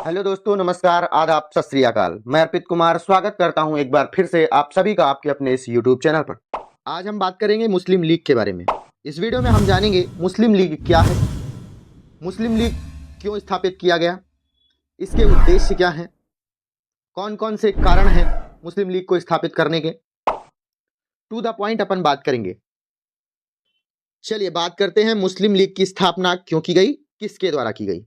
Hello दोस्तों, नमस्कार, आदाब, सत श्री अकाल। मैं अर्पित कुमार स्वागत करता हूं एक बार फिर से आप सभी का आपके अपने इस यूट्यूब चैनल पर। आज हम बात करेंगे मुस्लिम लीग के बारे में। इस वीडियो में हम जानेंगे मुस्लिम लीग क्या है, मुस्लिम लीग क्यों स्थापित किया गया, इसके उद्देश्य क्या हैं, कौन कौन से कारण हैं मुस्लिम लीग को स्थापित करने के। टू द पॉइंट अपन बात करेंगे। चलिए बात करते हैं मुस्लिम लीग की स्थापना क्यों की गई, किसके द्वारा की गई।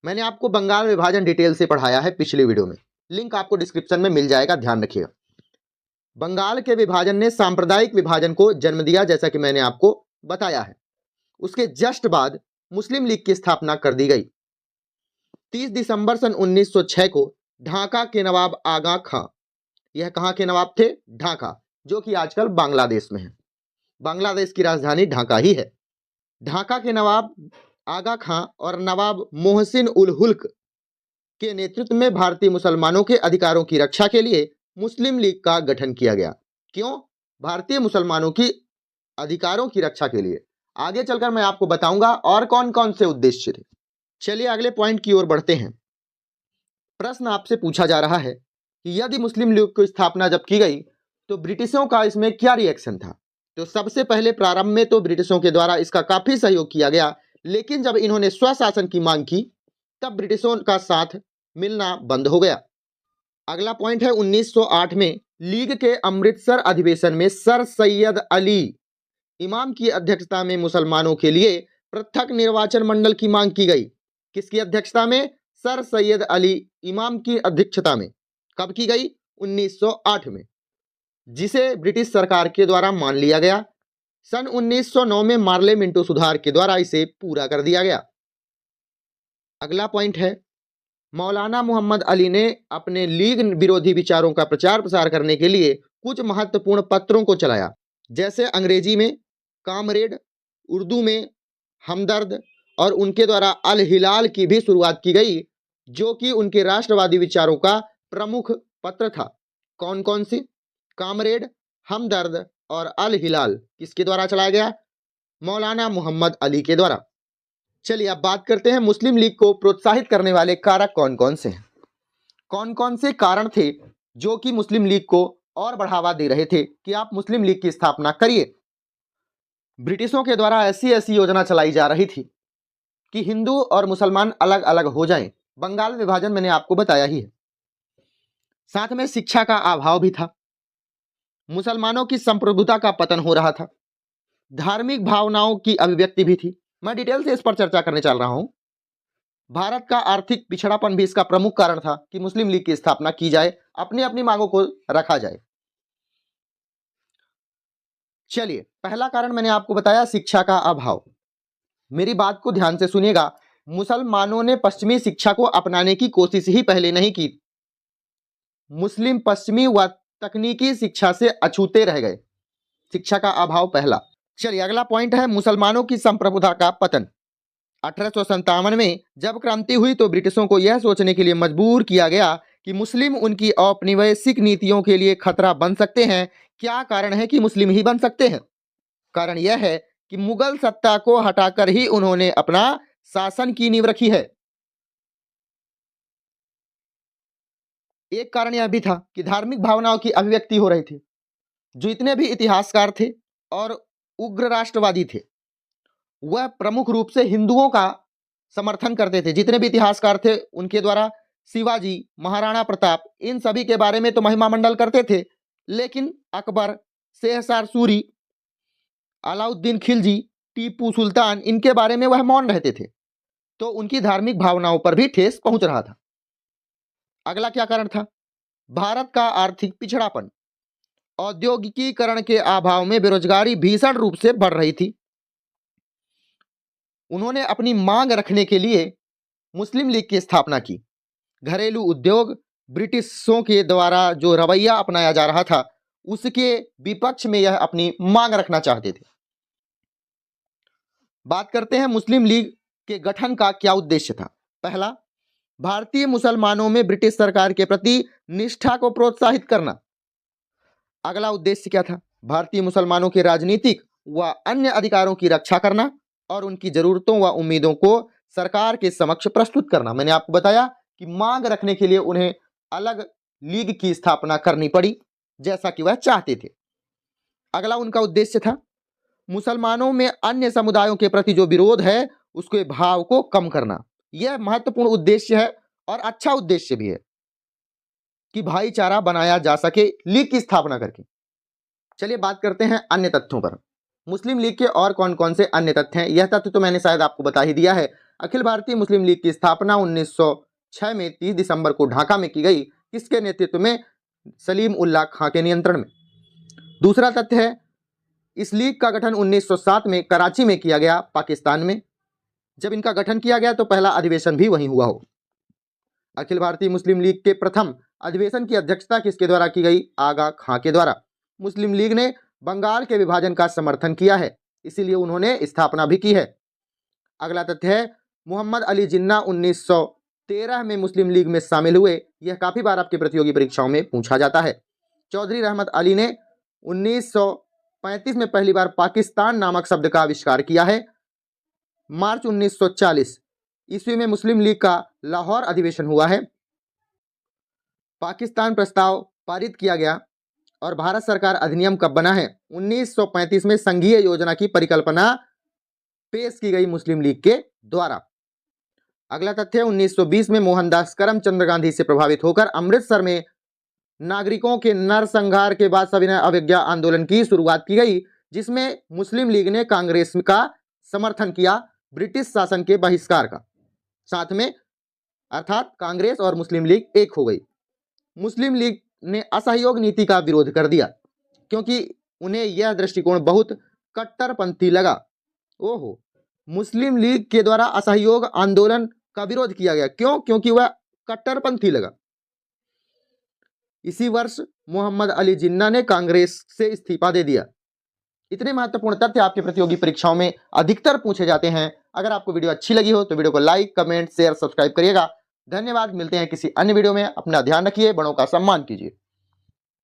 मैंने आपको बंगाल विभाजन डिटेल से पढ़ाया है पिछले वीडियो में, लिंक आपको डिस्क्रिप्शन में मिल जाएगा, ध्यान रखिएगा। बंगाल के विभाजन ने सांप्रदायिक विभाजन को जन्म दिया, जैसा कि मैंने आपको बताया है। उसके जस्ट बाद मुस्लिम लीग की स्थापना कर दी गई। 30 दिसंबर सन 1906 को ढाका के नवाब आगा खां, यह कहां के नवाब थे? ढाका, जो कि आजकल बांग्लादेश में है। बांग्लादेश की राजधानी ढाका ही है। ढाका के नवाब आगा खां और नवाब मोहसिन उल हुल्क के नेतृत्व में भारतीय मुसलमानों के अधिकारों की रक्षा के लिए मुस्लिम लीग का गठन किया गया। क्यों? भारतीय मुसलमानों की अधिकारों की रक्षा के लिए। आगे चलकर मैं आपको बताऊंगा और कौन कौन से उद्देश्य थे। चलिए अगले पॉइंट की ओर बढ़ते हैं। प्रश्न आपसे पूछा जा रहा है कि यदि मुस्लिम लीग की स्थापना जब की गई तो ब्रिटिशों का इसमें क्या रिएक्शन था। तो सबसे पहले प्रारंभ में तो ब्रिटिशों के द्वारा इसका काफी सहयोग किया गया, लेकिन जब इन्होंने स्वशासन की मांग की तब ब्रिटिशों का साथ मिलना बंद हो गया। अगला पॉइंट है 1908 में लीग के अमृतसर अधिवेशन में सर सैयद अली इमाम की अध्यक्षता में मुसलमानों के लिए पृथक निर्वाचन मंडल की मांग की गई। किसकी अध्यक्षता में? सर सैयद अली इमाम की अध्यक्षता में। कब की गई? 1908 में, जिसे ब्रिटिश सरकार के द्वारा मान लिया गया। सन 1909 में मार्ले मिंटो सुधार के द्वारा इसे पूरा कर दिया गया। अगला पॉइंट है मौलाना मोहम्मद अली ने अपने लीग विरोधी विचारों का प्रचार प्रसार करने के लिए कुछ महत्वपूर्ण पत्रों को चलाया, जैसे अंग्रेजी में कामरेड, उर्दू में हमदर्द, और उनके द्वारा अल हिलाल की भी शुरुआत की गई, जो कि उनके राष्ट्रवादी विचारों का प्रमुख पत्र था। कौन कौन सी? कामरेड, हमदर्द और अल हिलाल किसके द्वारा चलाया गया? मौलाना मोहम्मद अली के द्वारा। चलिए अब बात करते हैं मुस्लिम लीग को प्रोत्साहित करने वाले कारक कौन कौन से हैं। कौन कौन से कारण थे जो कि मुस्लिम लीग को और बढ़ावा दे रहे थे कि आप मुस्लिम लीग की स्थापना करिए। ब्रिटिशों के द्वारा ऐसी ऐसी योजना चलाई जा रही थी कि हिंदू और मुसलमान अलग अलग हो जाएं। बंगाल विभाजन मैंने आपको बताया ही है। साथ में शिक्षा का अभाव भी था, मुसलमानों की संप्रभुता का पतन हो रहा था, धार्मिक भावनाओं की अभिव्यक्ति भी थी। मैं डिटेल से इस पर चर्चा करने चल रहा हूं। भारत का आर्थिक पिछड़ापन भी इसका प्रमुख कारण था कि मुस्लिम लीग की स्थापना की जाए, अपनी अपनी मांगों को रखा जाए। चलिए पहला कारण मैंने आपको बताया, शिक्षा का अभाव। मेरी बात को ध्यान से सुनिएगा। मुसलमानों ने पश्चिमी शिक्षा को अपनाने की कोशिश ही पहले नहीं की। मुस्लिम पश्चिमी व तकनीकी शिक्षा से अछूते रह गए। शिक्षा का अभाव पहला। चलिए अगला पॉइंट है मुसलमानों की संप्रभुता का पतन। 1857 में जब क्रांति हुई तो ब्रिटिशों को यह सोचने के लिए मजबूर किया गया कि मुस्लिम उनकी औपनिवेशिक नीतियों के लिए खतरा बन सकते हैं। क्या कारण है कि मुस्लिम ही बन सकते हैं? कारण यह है कि मुगल सत्ता को हटाकर ही उन्होंने अपना शासन की नींव रखी है। एक कारण यह भी था कि धार्मिक भावनाओं की अभिव्यक्ति हो रही थी। जो इतने भी इतिहासकार थे और उग्र राष्ट्रवादी थे, वह प्रमुख रूप से हिंदुओं का समर्थन करते थे। जितने भी इतिहासकार थे उनके द्वारा शिवाजी, महाराणा प्रताप, इन सभी के बारे में तो महिमा मंडल करते थे, लेकिन अकबर, शेरशाह सूरी, अलाउद्दीन खिलजी, टीपू सुल्तान, इनके बारे में वह मौन रहते थे। तो उनकी धार्मिक भावनाओं पर भी ठेस पहुंच रहा था। अगला क्या कारण था? भारत का आर्थिक पिछड़ापन। औद्योगिकीकरण के अभाव में बेरोजगारी भीषण रूप से बढ़ रही थी। उन्होंने अपनी मांग रखने के लिए मुस्लिम लीग की स्थापना की। घरेलू उद्योग, ब्रिटिशों के द्वारा जो रवैया अपनाया जा रहा था उसके विपक्ष में यह अपनी मांग रखना चाहते थे। बात करते हैं मुस्लिम लीग के गठन का क्या उद्देश्य था। पहला, भारतीय मुसलमानों में ब्रिटिश सरकार के प्रति निष्ठा को प्रोत्साहित करना। अगला उद्देश्य क्या था? भारतीय मुसलमानों के राजनीतिक व अन्य अधिकारों की रक्षा करना और उनकी जरूरतों व उम्मीदों को सरकार के समक्ष प्रस्तुत करना। मैंने आपको बताया की मांग रखने के लिए उन्हें अलग लीग की स्थापना करनी पड़ी, जैसा कि वह चाहते थे। अगला उनका उद्देश्य था मुसलमानों में अन्य समुदायों के प्रति जो विरोध है उसके भाव को कम करना। यह महत्वपूर्ण उद्देश्य है और अच्छा उद्देश्य भी है कि भाईचारा बनाया जा सके लीग की स्थापना करके। चलिए बात करते हैं अन्य तथ्यों पर। मुस्लिम लीग के और कौन कौन से अन्य तथ्य हैं, यह तथ्य तो मैंने शायद आपको बता ही दिया है। अखिल भारतीय मुस्लिम लीग की स्थापना 1906 में 30 दिसंबर को ढाका में की गई। किसके नेतृत्व में? सलीम उल्लाह खां के नियंत्रण में। दूसरा तथ्य है इस लीग का गठन 1907 में कराची में किया गया, पाकिस्तान में। जब इनका गठन किया गया तो पहला अधिवेशन भी वहीं हुआ हो। अखिल भारतीय मुस्लिम लीग के प्रथम अधिवेशन की अध्यक्षता किसके द्वारा की गई? आगा खां के द्वारा। मुस्लिम लीग ने बंगाल के विभाजन का समर्थन किया है, इसीलिए उन्होंने स्थापना भी की है। अगला तथ्य है मोहम्मद अली जिन्ना 1913 में मुस्लिम लीग में शामिल हुए। यह काफी बार आपके प्रतियोगी परीक्षाओं में पूछा जाता है। चौधरी रहमत अली ने 1935 में पहली बार पाकिस्तान नामक शब्द का आविष्कार किया है। मार्च 1940 ईस्वी में मुस्लिम लीग का लाहौर अधिवेशन हुआ है। पाकिस्तान प्रस्ताव पारित किया गया और भारत सरकार अधिनियम कब बना है? 1935 में संघीय योजना की परिकल्पना पेश की गई मुस्लिम लीग के द्वारा। अगला तथ्य 1920 में मोहनदास करमचंद गांधी से प्रभावित होकर अमृतसर में नागरिकों के नरसंहार के बाद सविनय अवज्ञा आंदोलन की शुरुआत की गई, जिसमें मुस्लिम लीग ने कांग्रेस का समर्थन किया ब्रिटिश शासन के बहिष्कार का। साथ में अर्थात कांग्रेस और मुस्लिम लीग एक हो गई। मुस्लिम लीग ने असहयोग नीति का विरोध कर दिया क्योंकि उन्हें यह दृष्टिकोण बहुत कट्टरपंथी लगा। ओहो, मुस्लिम लीग के द्वारा असहयोग आंदोलन का विरोध किया गया, क्यों? क्योंकि वह कट्टरपंथी लगा। इसी वर्ष मोहम्मद अली जिन्ना ने कांग्रेस से इस्तीफा दे दिया। इतने महत्वपूर्ण तथ्य आपकी प्रतियोगी परीक्षाओं में अधिकतर पूछे जाते हैं। अगर आपको वीडियो अच्छी लगी हो तो वीडियो को लाइक, कमेंट, शेयर, सब्सक्राइब करिएगा। धन्यवाद। मिलते हैं किसी अन्य वीडियो में। अपना ध्यान रखिए, बड़ों का सम्मान कीजिए।